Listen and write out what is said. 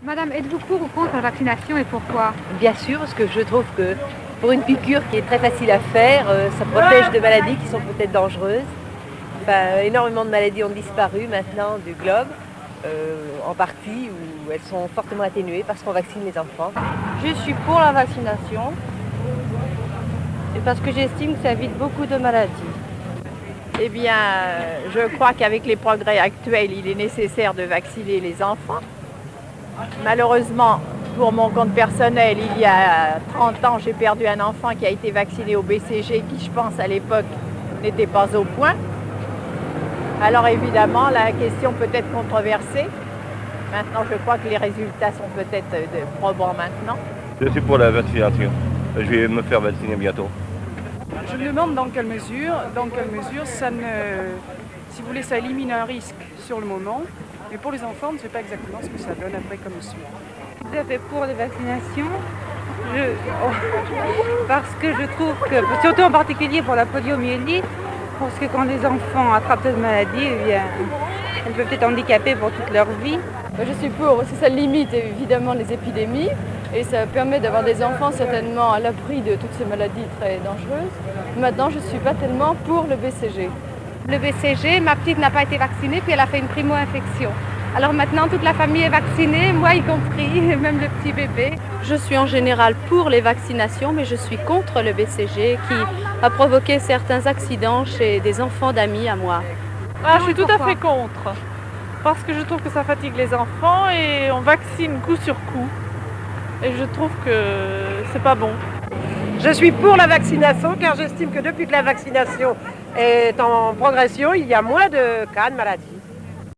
Madame, êtes-vous pour ou contre la vaccination et pourquoi? Bien sûr, parce que je trouve que pour une piqûre qui est très facile à faire, ça protège de maladies qui sont peut-être dangereuses. Enfin, énormément de maladies ont disparu maintenant du globe, en partie où elles sont fortement atténuées parce qu'on vaccine les enfants. Je suis pour la vaccination et parce que j'estime que ça évite beaucoup de maladies. Eh bien, je crois qu'avec les progrès actuels, il est nécessaire de vacciner les enfants. Malheureusement, pour mon compte personnel, il y a 30 ans, j'ai perdu un enfant qui a été vacciné au BCG, qui, je pense, à l'époque, n'était pas au point. Alors évidemment, la question peut être controversée. Maintenant, je crois que les résultats sont peut-être probants maintenant. Je suis pour la vaccination. Je vais me faire vacciner bientôt. Je me demande dans quelle mesure ça si vous voulez, ça élimine un risque sur le moment, mais pour les enfants, on ne sait pas exactement ce que ça donne après comme suite. Tout à fait pour les vaccinations. Parce que je trouve que, surtout en particulier pour la poliomyélite, parce que quand les enfants attrapent cette maladie, eh bien, elles peuvent être handicapées pour toute leur vie. Je suis pour, parce que ça limite évidemment les épidémies et ça permet d'avoir des enfants certainement à l'abri de toutes ces maladies très dangereuses. Maintenant, je ne suis pas tellement pour le BCG. Le BCG, ma petite n'a pas été vaccinée, puis elle a fait une primo-infection. Alors maintenant, toute la famille est vaccinée, moi y compris, et même le petit bébé. Je suis en général pour les vaccinations, mais je suis contre le BCG qui a provoqué certains accidents chez des enfants d'amis à moi. Je suis tout à fait contre. Parce que je trouve que ça fatigue les enfants et on vaccine coup sur coup. Et je trouve que c'est pas bon. Je suis pour la vaccination car j'estime que depuis que la vaccination est en progression, il y a moins de cas de maladie.